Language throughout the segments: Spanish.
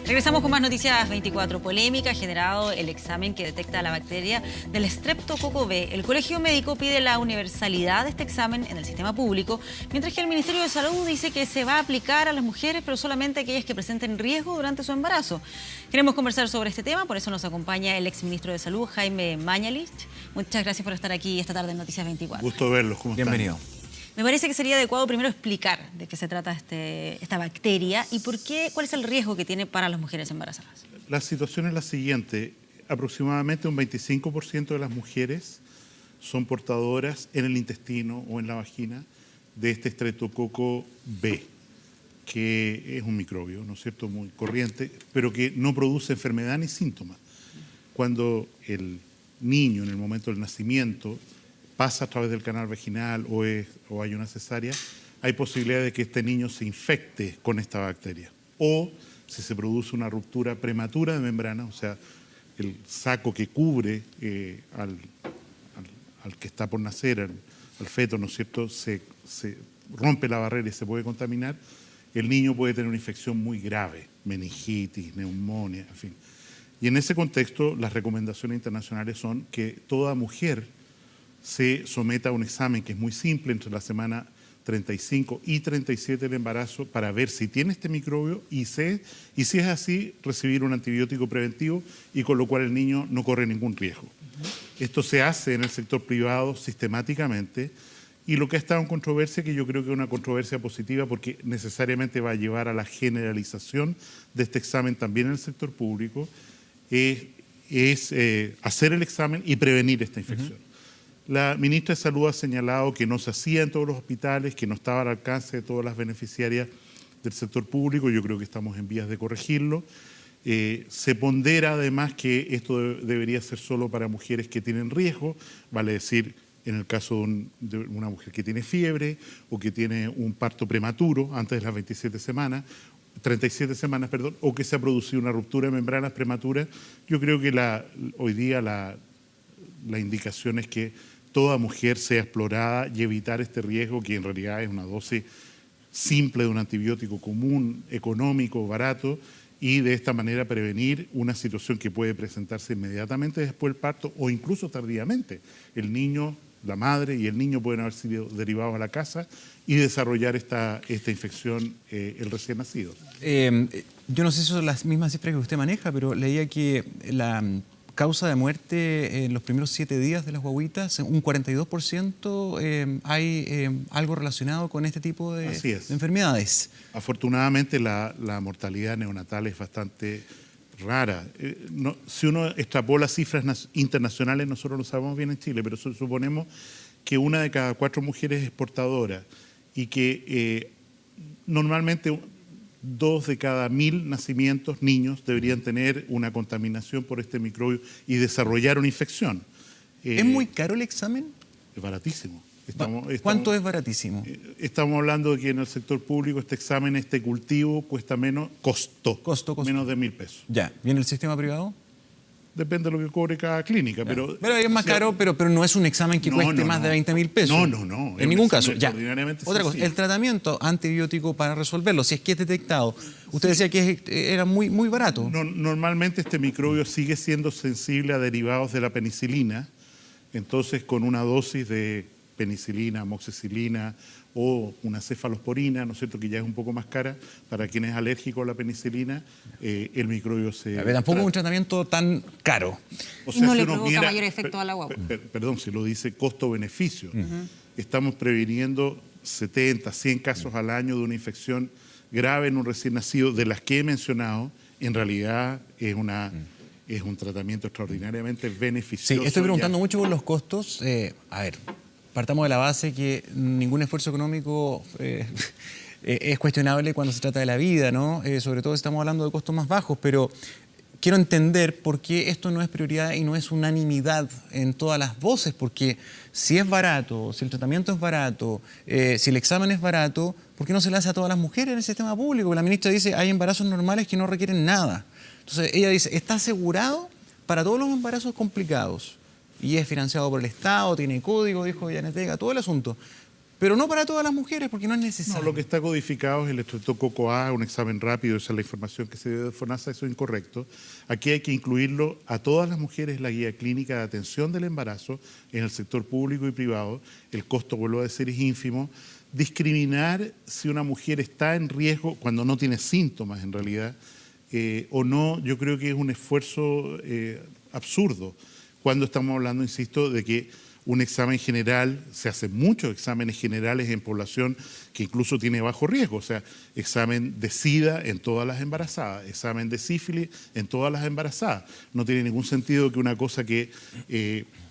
Regresamos con más noticias 24. Polémica ha generado el examen que detecta la bacteria del Streptococo B. El Colegio Médico pide la universalidad de este examen en el sistema público, mientras que el Ministerio de Salud dice que se va a aplicar a las mujeres, pero solamente a aquellas que presenten riesgo durante su embarazo. Queremos conversar sobre este tema, por eso nos acompaña el exministro de Salud, Jaime Mañalich. Muchas gracias por estar aquí esta tarde en Noticias 24. Gusto verlos, ¿cómo están? Bienvenido. Me parece que sería adecuado primero explicar de qué se trata esta bacteria y cuál es el riesgo que tiene para las mujeres embarazadas. La situación es la siguiente. Aproximadamente un 25% de las mujeres son portadoras en el intestino o en la vagina de este Streptococo B, que es un microbio, ¿no es cierto?, muy corriente, pero que no produce enfermedad ni síntomas. Cuando el niño, en el momento del nacimiento, pasa a través del canal vaginal o hay una cesárea, hay posibilidad de que este niño se infecte con esta bacteria. O si se produce una ruptura prematura de membrana, o sea, el saco que cubre al que está por nacer, al feto, ¿no es cierto?, se rompe la barrera y se puede contaminar, el niño puede tener una infección muy grave, meningitis, neumonía, en fin. Y en ese contexto, las recomendaciones internacionales son que toda mujer se someta a un examen que es muy simple entre la semana 35 y 37 del embarazo para ver si tiene este microbio y si es así, recibir un antibiótico preventivo y con lo cual el niño no corre ningún riesgo. Esto se hace en el sector privado sistemáticamente y lo que ha estado en controversia, que yo creo que es una controversia positiva porque necesariamente va a llevar a la generalización de este examen también en el sector público, es hacer el examen y prevenir esta infección. La ministra de Salud ha señalado que no se hacía en todos los hospitales, que no estaba al alcance de todas las beneficiarias del sector público. Yo creo que estamos en vías de corregirlo. Se pondera además que esto debería ser solo para mujeres que tienen riesgo, vale decir, en el caso de una mujer que tiene fiebre o que tiene un parto prematuro antes de las 37 semanas, o que se ha producido una ruptura de membranas prematura. Yo creo que hoy día la indicación es que toda mujer sea explorada y evitar este riesgo, que en realidad es una dosis simple de un antibiótico común, económico, barato, y de esta manera prevenir una situación que puede presentarse inmediatamente después del parto o incluso tardíamente. El niño, la madre y el niño pueden haber sido derivados a la casa y desarrollar esta infección el recién nacido. Yo no sé si son las mismas cifras que usted maneja, pero leía que la causa de muerte en los primeros 7 días de las guaguitas, un 42% hay algo relacionado con este tipo de enfermedades. Afortunadamente la mortalidad neonatal es bastante rara. Si uno extrapola cifras internacionales, nosotros lo sabemos bien en Chile, pero suponemos que 1 de cada 4 mujeres es portadora y que normalmente 2 de cada 1000 nacimientos, niños, deberían tener una contaminación por este microbio y desarrollar una infección. ¿Es muy caro el examen? Es baratísimo. ¿Cuánto es baratísimo? Estamos hablando de que en el sector público este examen, este cultivo, cuesta menos, costó menos de 1.000 pesos. Ya. ¿Y en el sistema privado? Depende de lo que cobre cada clínica. Ya. Pero es más caro, pero no es un examen que cueste más de 20.000 pesos. No. En ningún caso. Ya. Otra cosa, el tratamiento antibiótico para resolverlo, si es que es detectado, usted decía que era muy, muy barato. Normalmente este microbio sigue siendo sensible a derivados de la penicilina, entonces con una dosis de penicilina, amoxicilina o una cefalosporina, ¿no es cierto?, que ya es un poco más cara para quien es alérgico a la penicilina, el microbio se... Tampoco es un tratamiento tan caro. O sea, y no le provoca mayor efecto a la guagua. Perdón, si lo dice costo-beneficio. Estamos previniendo 70, 100 casos al año de una infección grave en un recién nacido, de las que he mencionado. En realidad es un tratamiento extraordinariamente beneficioso. Sí, estoy preguntando mucho por los costos. Partamos de la base que ningún esfuerzo económico es cuestionable cuando se trata de la vida, ¿no? Sobre todo si estamos hablando de costos más bajos, pero quiero entender por qué esto no es prioridad y no es unanimidad en todas las voces, porque si es barato, si el tratamiento es barato, si el examen es barato, ¿por qué no se le hace a todas las mujeres en el sistema público? La ministra dice, hay embarazos normales que no requieren nada. Entonces ella dice, está asegurado para todos los embarazos complicados y es financiado por el Estado, tiene código, dijo Janet Vega, todo el asunto. pero no para todas las mujeres porque no es necesario. No, lo que está codificado es el estreptococo A, un examen rápido, esa es la información que se dio de FONASA, eso es incorrecto. Aquí hay que incluirlo a todas las mujeres, la guía clínica de atención del embarazo en el sector público y privado. El costo, vuelvo a decir, es ínfimo. Discriminar si una mujer está en riesgo cuando no tiene síntomas en realidad o no, yo creo que es un esfuerzo absurdo cuando estamos hablando, insisto, de que un examen general, se hacen muchos exámenes generales en población que incluso tiene bajo riesgo, o sea, examen de SIDA en todas las embarazadas, examen de sífilis en todas las embarazadas. No tiene ningún sentido que una cosa que,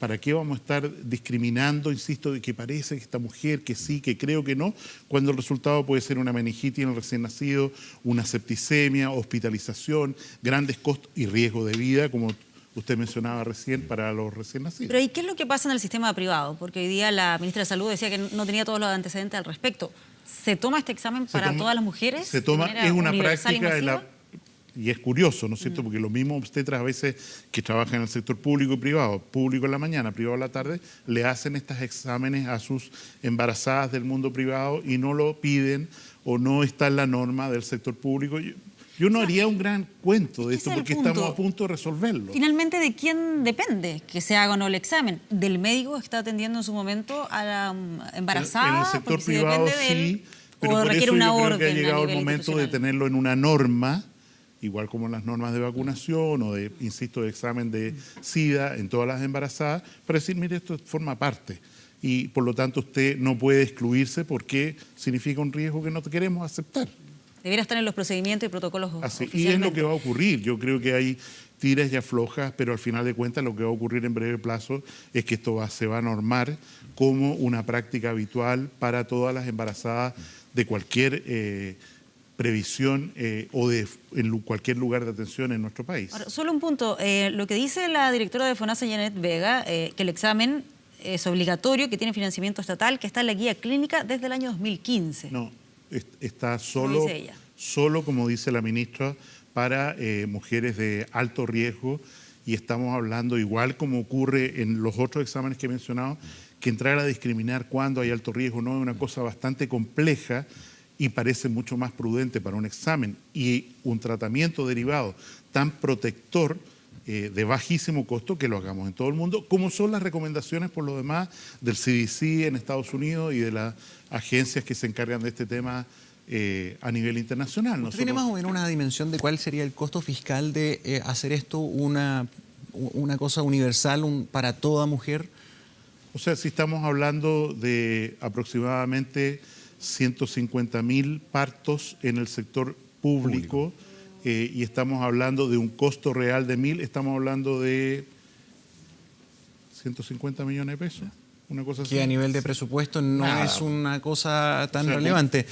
¿para qué vamos a estar discriminando, insisto, de que parece que esta mujer, que sí, que creo que no, cuando el resultado puede ser una meningitis en el recién nacido, una septicemia, hospitalización, grandes costos y riesgo de vida, como usted mencionaba recién, para los recién nacidos. Pero ¿y qué es lo que pasa en el sistema privado? Porque hoy día la ministra de Salud decía que no tenía todos los antecedentes al respecto. ¿Se toma este examen para todas las mujeres? Se toma, es una práctica y es curioso, ¿no es cierto? Porque los mismos obstetras a veces que trabajan en el sector público y privado, público en la mañana, privado en la tarde, le hacen estos exámenes a sus embarazadas del mundo privado y no lo piden o no está en la norma del sector público. Yo no haría un gran cuento de esto porque estamos a punto de resolverlo. Finalmente, ¿de quién depende que se haga o no el examen? ¿Del médico que está atendiendo en su momento a la embarazada? En el sector privado sí, pero ¿o por requiere eso una yo creo orden que ha llegado el a nivel momento de tenerlo en una norma, igual como las normas de vacunación o de, insisto, de examen de SIDA en todas las embarazadas, para decir, mire, esto forma parte. Y por lo tanto usted no puede excluirse porque significa un riesgo que no queremos aceptar. Debería estar en los procedimientos y protocolos oficialmente. Y es lo que va a ocurrir. Yo creo que hay tiras y aflojas, pero al final de cuentas lo que va a ocurrir en breve plazo es que esto se va a normar como una práctica habitual para todas las embarazadas de cualquier previsión o en cualquier lugar de atención en nuestro país. Ahora, solo un punto. Lo que dice la directora de FONASA, Janet Vega, que el examen es obligatorio, que tiene financiamiento estatal, que está en la guía clínica desde el año 2015. No. Está solo, como dice la ministra, para mujeres de alto riesgo y estamos hablando, igual como ocurre en los otros exámenes que he mencionado, que entrar a discriminar cuándo hay alto riesgo no es una cosa bastante compleja y parece mucho más prudente para un examen y un tratamiento derivado tan protector de bajísimo costo que lo hagamos en todo el mundo, como son las recomendaciones por lo demás del CDC en Estados Unidos y de las agencias que se encargan de este tema a nivel internacional. ¿Usted tiene más o menos una dimensión de cuál sería el costo fiscal de hacer esto una cosa universal para toda mujer? O sea, si estamos hablando de aproximadamente 150.000 partos en el sector público. Y estamos hablando de un costo real de 1.000, estamos hablando de 150 millones de pesos, una cosa así. Que a nivel de presupuesto no es una cosa tan relevante.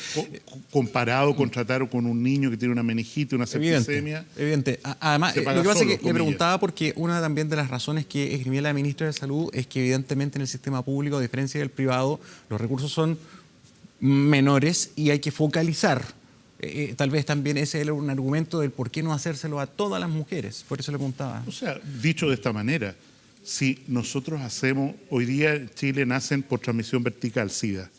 Comparado con tratar con un niño que tiene una meningitis, una septicemia. Evidente. Además, lo que pasa es que le preguntaba porque una también de las razones que escribía la ministra de Salud es que evidentemente en el sistema público, a diferencia del privado, los recursos son menores y hay que focalizar. Tal vez también ese era un argumento del por qué no hacérselo a todas las mujeres. Por eso le preguntaba. O sea, dicho de esta manera, si nosotros hacemos, hoy día en Chile nacen por transmisión vertical SIDA,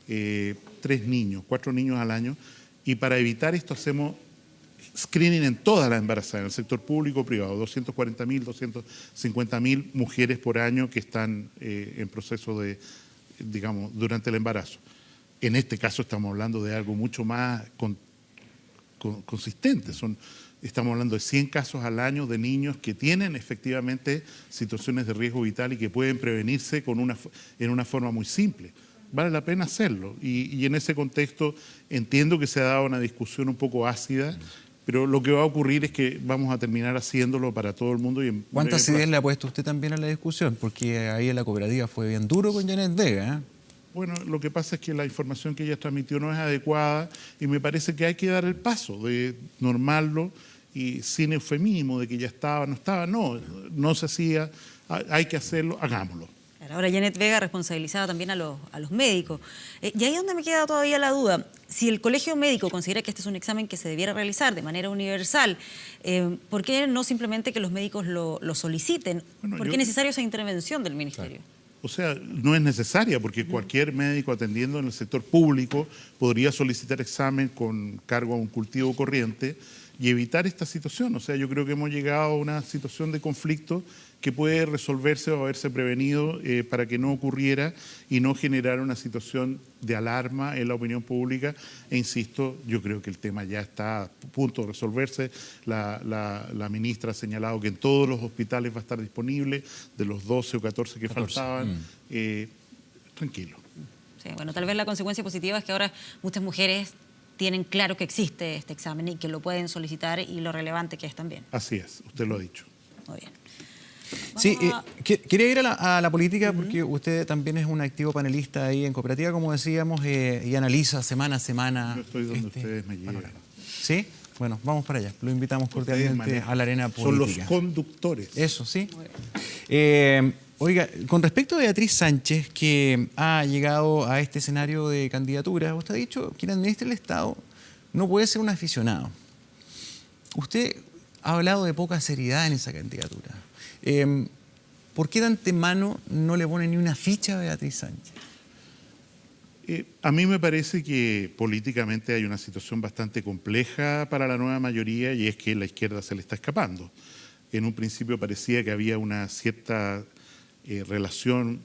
3 niños, 4 niños al año, y para evitar esto hacemos screening en todas las embarazadas, en el sector público o privado, 240.000, 250.000 mujeres por año que están en proceso de, digamos, durante el embarazo. En este caso estamos hablando de algo mucho más consistente. Estamos hablando de 100 casos al año de niños que tienen efectivamente situaciones de riesgo vital y que pueden prevenirse en una forma muy simple. Vale la pena hacerlo. Y en ese contexto entiendo que se ha dado una discusión un poco ácida, pero lo que va a ocurrir es que vamos a terminar haciéndolo para todo el mundo. ¿Cuántas ideas le ha puesto usted también a la discusión? Porque ahí en la cooperativa fue bien duro con Janet Vega, ¿eh? Bueno, lo que pasa es que la información que ella transmitió no es adecuada y me parece que hay que dar el paso de normarlo y sin eufemismo de que ya estaba, no estaba. No se hacía, hay que hacerlo, hagámoslo. Ahora Janet Vega responsabilizaba también a los médicos. Y ahí es donde me queda todavía la duda. Si el colegio médico considera que este es un examen que se debiera realizar de manera universal, ¿por qué no simplemente que los médicos lo soliciten? ¿Por qué es necesaria esa intervención del ministerio? O sea, no es necesaria porque cualquier médico atendiendo en el sector público podría solicitar examen con cargo a un cultivo corriente y evitar esta situación. O sea, yo creo que hemos llegado a una situación de conflicto que puede resolverse o haberse prevenido para que no ocurriera y no generar una situación de alarma en la opinión pública. E insisto, yo creo que el tema ya está a punto de resolverse. La ministra ha señalado que en todos los hospitales va a estar disponible, de los 12 o 14 que faltaban. Tranquilo. Sí, bueno, tal vez la consecuencia positiva es que ahora muchas mujeres tienen claro que existe este examen y que lo pueden solicitar y lo relevante que es también. Así es, usted lo ha dicho. Muy bien. Sí, quería ir a la política porque usted también es un activo panelista ahí en Cooperativa, como decíamos, y analiza semana a semana. Yo estoy donde ustedes me llegan. ¿Sí? Bueno, vamos para allá. Lo invitamos cordialmente a la arena política. Son los conductores. Eso, sí. Oiga, con respecto a Beatriz Sánchez, que ha llegado a este escenario de candidatura, usted ha dicho, quien administre el Estado no puede ser un aficionado. Usted ha hablado de poca seriedad en esa candidatura. ¿Por qué de antemano no le pone ni una ficha a Beatriz Sánchez? A mí me parece que políticamente hay una situación bastante compleja para la nueva mayoría y es que la izquierda se le está escapando. En un principio parecía que había una cierta relación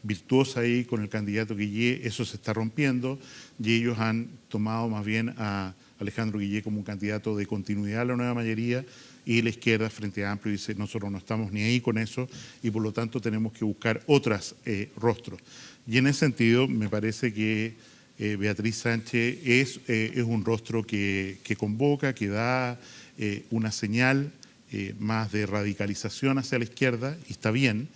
virtuosa ahí con el candidato Guillé, eso se está rompiendo y ellos han tomado más bien a Alejandro Guillé como un candidato de continuidad a la nueva mayoría y la izquierda frente a Amplio dice nosotros no estamos ni ahí con eso y por lo tanto tenemos que buscar otros rostros. Y en ese sentido me parece que Beatriz Sánchez es un rostro que convoca, que da una señal más de radicalización hacia la izquierda y está bien.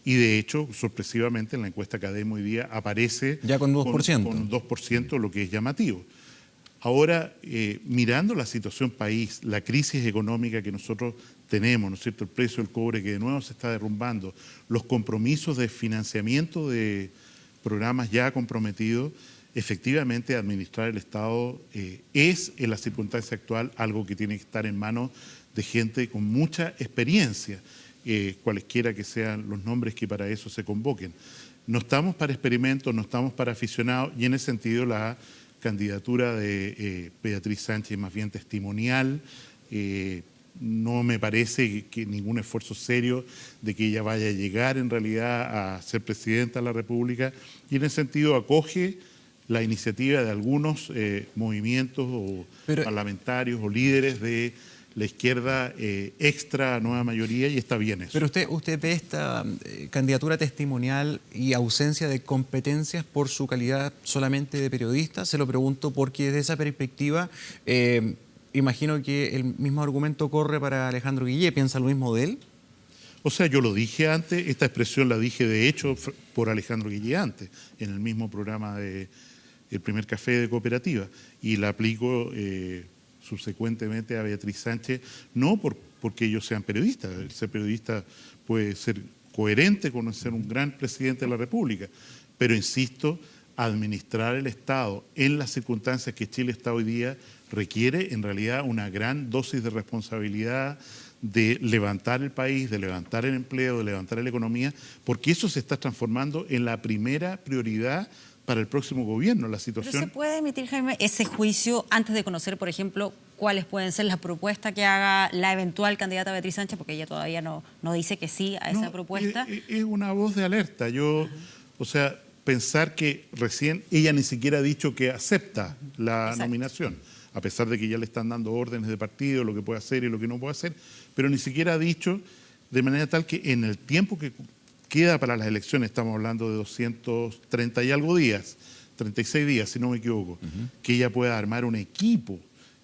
Y de hecho, sorpresivamente, en la encuesta Cadem hoy día aparece ya con 2%. Con 2%, lo que es llamativo. Ahora, mirando la situación país, la crisis económica que nosotros tenemos, ¿no es cierto?, el precio del cobre que de nuevo se está derrumbando, los compromisos de financiamiento de programas ya comprometidos, efectivamente administrar el Estado es en la circunstancia actual algo que tiene que estar en manos de gente con mucha experiencia, cualesquiera que sean los nombres que para eso se convoquen. No estamos para experimentos, no estamos para aficionados y en ese sentido la candidatura de Beatriz Sánchez más bien testimonial. No me parece que ningún esfuerzo serio de que ella vaya a llegar en realidad a ser presidenta de la República y en ese sentido acoge la iniciativa de algunos movimientos o parlamentarios o líderes de la izquierda extra nueva mayoría y está bien eso. Pero usted ve esta candidatura testimonial y ausencia de competencias por su calidad solamente de periodista. Se lo pregunto porque desde esa perspectiva imagino que el mismo argumento corre para Alejandro Guillé. ¿Piensa lo mismo de él? O sea, yo lo dije antes, esta expresión la dije de hecho por Alejandro Guillé antes, en el mismo programa de El Primer Café de Cooperativa y la aplico subsecuentemente a Beatriz Sánchez, no porque ellos sean periodistas, el ser periodista puede ser coherente con ser un gran presidente de la República, pero insisto, administrar el Estado en las circunstancias que Chile está hoy día requiere en realidad una gran dosis de responsabilidad, de levantar el país, de levantar el empleo, de levantar la economía, porque eso se está transformando en la primera prioridad para el próximo gobierno, la situación... ¿Pero se puede emitir, Jaime, ese juicio antes de conocer, por ejemplo, cuáles pueden ser las propuestas que haga la eventual candidata Beatriz Sánchez? Porque ella todavía no dice que sí a esa propuesta. Es una voz de alerta. O sea, pensar que recién ella ni siquiera ha dicho que acepta la nominación, a pesar de que ya le están dando órdenes de partido, lo que puede hacer y lo que no puede hacer, pero ni siquiera ha dicho de manera tal que en el tiempo que queda para las elecciones, estamos hablando de 230 y algo días, 36 días, si no me equivoco, que ella pueda armar un equipo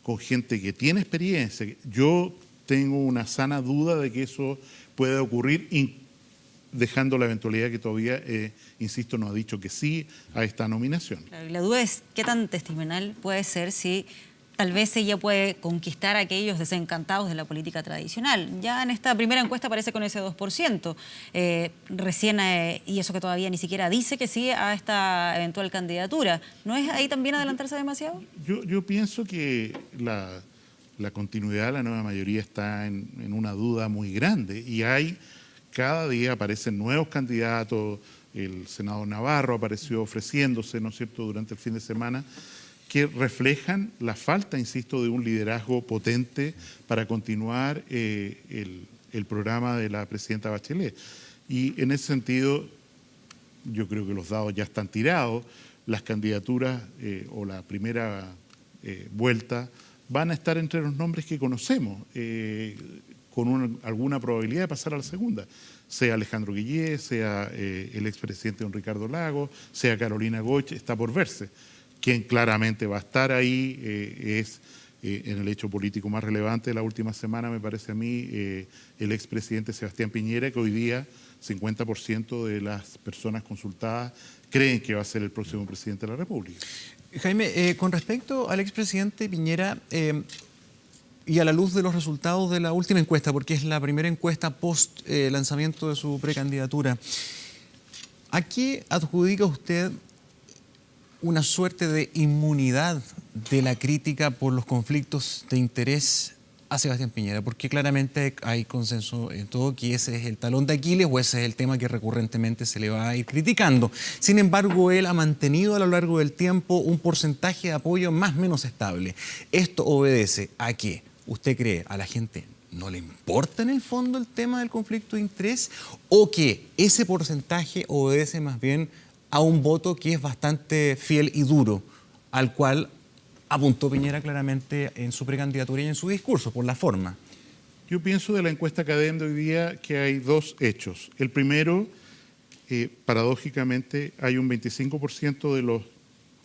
con gente que tiene experiencia. Yo tengo una sana duda de que eso pueda ocurrir, dejando la eventualidad que todavía, insisto, no ha dicho que sí a esta nominación. Claro, y la duda es qué tan testimonial puede ser si tal vez ella puede conquistar a aquellos desencantados de la política tradicional. Ya en esta primera encuesta aparece con ese 2%. Recién, y eso que todavía ni siquiera dice que sí a esta eventual candidatura. ¿No es ahí también adelantarse demasiado? Yo pienso que la continuidad de la nueva mayoría está en una duda muy grande y cada día aparecen nuevos candidatos, el senador Navarro apareció ofreciéndose, ¿no es cierto?, durante el fin de semana, que reflejan la falta, insisto, de un liderazgo potente para continuar el programa de la presidenta Bachelet. Y en ese sentido, yo creo que los dados ya están tirados, las candidaturas o la primera vuelta van a estar entre los nombres que conocemos, con alguna probabilidad de pasar a la segunda, sea Alejandro Guillé, sea el expresidente don Ricardo Lagos, sea Carolina Goich, está por verse. Quien claramente va a estar ahí es, en el hecho político más relevante de la última semana, me parece a mí, el expresidente Sebastián Piñera, que hoy día 50% de las personas consultadas creen que va a ser el próximo presidente de la República. Jaime, con respecto al expresidente Piñera y a la luz de los resultados de la última encuesta, porque es la primera encuesta post lanzamiento de su precandidatura, ¿a qué adjudica usted una suerte de inmunidad de la crítica por los conflictos de interés a Sebastián Piñera? Porque claramente hay consenso en todo que ese es el talón de Aquiles o ese es el tema que recurrentemente se le va a ir criticando. Sin embargo, él ha mantenido a lo largo del tiempo un porcentaje de apoyo más o menos estable. ¿Esto obedece a qué? ¿Usted cree a la gente no le importa en el fondo el tema del conflicto de interés o que ese porcentaje obedece más bien a un voto que es bastante fiel y duro, al cual apuntó Piñera claramente en su precandidatura y en su discurso, por la forma? Yo pienso de la encuesta Cadem de hoy día que hay dos hechos. El primero, paradójicamente, hay un 25% de los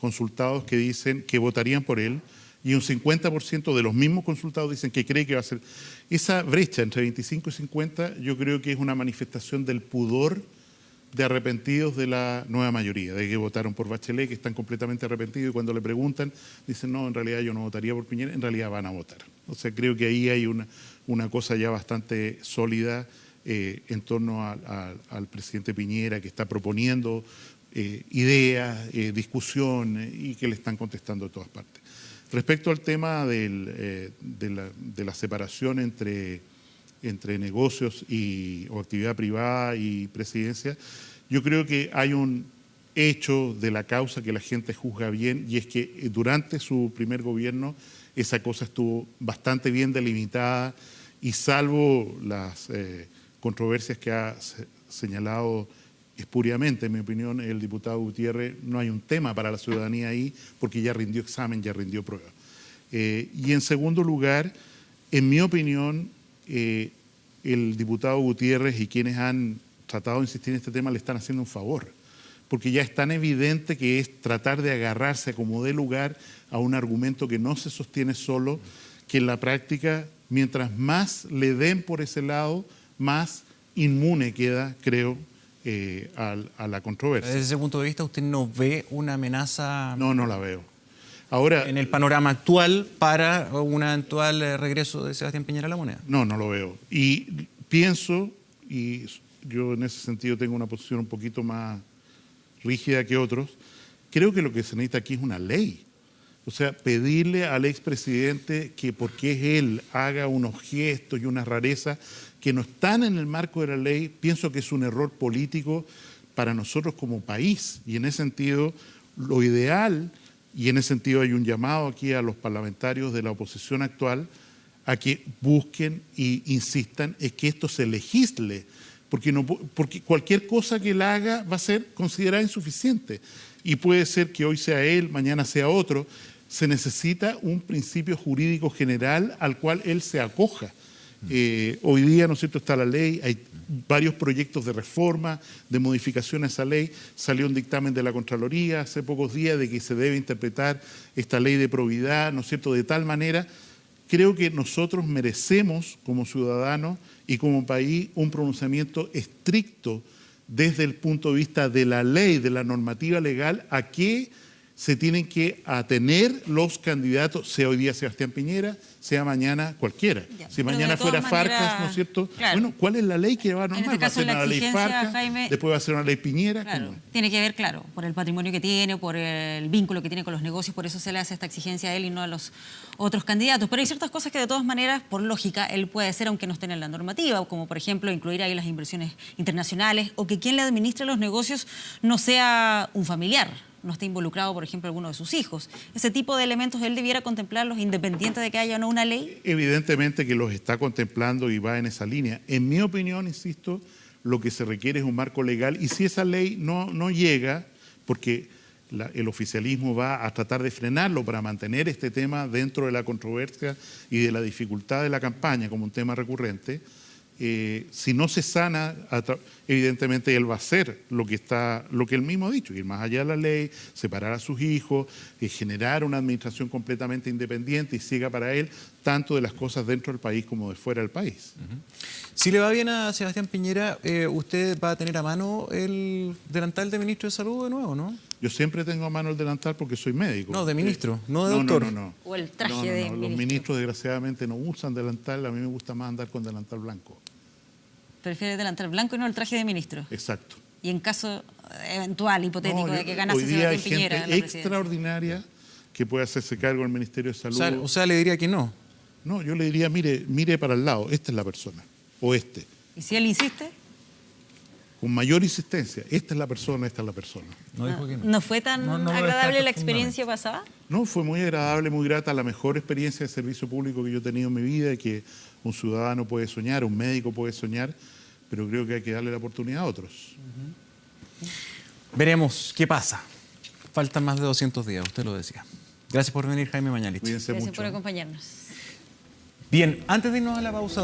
consultados que dicen que votarían por él y un 50% de los mismos consultados dicen que cree que va a ser. Esa brecha entre 25 y 50 yo creo que es una manifestación del pudor de arrepentidos de la nueva mayoría, de que votaron por Bachelet, que están completamente arrepentidos y cuando le preguntan dicen no, en realidad yo no votaría por Piñera, en realidad van a votar. O sea, creo que ahí hay una cosa ya bastante sólida en torno al presidente Piñera, que está proponiendo ideas, discusión y que le están contestando de todas partes. Respecto al tema de la separación entre negocios o actividad privada y presidencia, yo creo que hay un hecho de la causa que la gente juzga bien y es que durante su primer gobierno esa cosa estuvo bastante bien delimitada y salvo las controversias que ha señalado espuriamente, en mi opinión, el diputado Gutiérrez, no hay un tema para la ciudadanía ahí porque ya rindió examen, ya rindió prueba. Y en segundo lugar, en mi opinión, el diputado Gutiérrez y quienes han tratado de insistir en este tema le están haciendo un favor, porque ya es tan evidente que es tratar de agarrarse como dé lugar a un argumento que no se sostiene solo, que en la práctica, mientras más le den por ese lado, más inmune queda, creo, a la controversia. Desde ese punto de vista, ¿usted no ve una amenaza? No, no la veo. Ahora, en el panorama actual para un eventual regreso de Sebastián Piñera a la moneda. No, no lo veo. Y pienso, y yo en ese sentido tengo una posición un poquito más rígida que otros, creo que lo que se necesita aquí es una ley. O sea, pedirle al expresidente que porque es él haga unos gestos y unas rarezas que no están en el marco de la ley, pienso que es un error político para nosotros como país. Y en ese sentido, lo ideal, y en ese sentido hay un llamado aquí a los parlamentarios de la oposición actual a que busquen e insistan en que esto se legisle, porque cualquier cosa que él haga va a ser considerada insuficiente. Y puede ser que hoy sea él, mañana sea otro. Se necesita un principio jurídico general al cual él se acoja. Hoy día, ¿no es cierto?, está la ley, hay varios proyectos de reforma, de modificación a esa ley. Salió un dictamen de la Contraloría hace pocos días de que se debe interpretar esta ley de probidad, ¿no es cierto?, de tal manera. Creo que nosotros merecemos, como ciudadanos y como país, un pronunciamiento estricto desde el punto de vista de la ley, de la normativa legal, a qué se tienen que atener los candidatos, sea hoy día Sebastián Piñera, sea mañana cualquiera. Ya, Si pero mañana de todas fuera Farcas, maneras, ¿no es cierto? claro. Bueno, ¿cuál es la ley que va a normar? este caso, ¿Va a ser la una ley exigencia, Farcas? Jaime, ¿Después va a ser una ley Piñera? Claro, ¿Cómo es? tiene que ver, claro, por el patrimonio que tiene, por el vínculo que tiene con los negocios, por eso se le hace esta exigencia a él y no a los otros candidatos. Pero hay ciertas cosas que de todas maneras, por lógica, él puede hacer aunque no estén en la normativa, como por ejemplo incluir ahí las inversiones internacionales o que quien le administre los negocios no sea un familiar, no esté involucrado, por ejemplo, alguno de sus hijos. Ese tipo de elementos él debiera contemplarlos independiente de que haya o no una ley. Evidentemente que los está contemplando y va en esa línea. En mi opinión, insisto, lo que se requiere es un marco legal y si esa ley no llega, porque el oficialismo va a tratar de frenarlo para mantener este tema dentro de la controversia y de la dificultad de la campaña como un tema recurrente, si no se sana, evidentemente él va a hacer lo que él mismo ha dicho, ir más allá de la ley, separar a sus hijos, generar una administración completamente independiente y ciega para él, tanto de las cosas dentro del país como de fuera del país. Si le va bien a Sebastián Piñera, ¿usted va a tener a mano el delantal de ministro de Salud de nuevo, no? Yo siempre tengo a mano el delantal porque soy médico. No, de ministro, no de doctor. No. O el traje de Los ministro. ministros desgraciadamente no usan delantal, a mí me gusta más andar con delantal blanco. Prefiere delantal blanco y no el traje de ministro. Exacto. Y en caso eventual, hipotético, No, de que ganase hoy día hay Sebastián Piñera en la gente presidencia. extraordinaria que puede hacerse cargo del Ministerio de Salud. O sea, le diría que no. No, yo le diría, mire para el lado, esta es la persona, o este. ¿Y si él insiste? Con mayor insistencia, esta es la persona, esta es la persona. No dijo que no. ¿No fue tan No lo agradable descarto la experiencia pasada? No, fue muy agradable, muy grata, la mejor experiencia de servicio público que yo he tenido en mi vida y que un ciudadano puede soñar, un médico puede soñar, pero creo que hay que darle la oportunidad a otros. Veremos qué pasa. Faltan más de 200 días, usted lo decía. Gracias por venir, Jaime Mañalich. Cuídense Gracias mucho. por acompañarnos. Bien, antes de irnos a la pausa...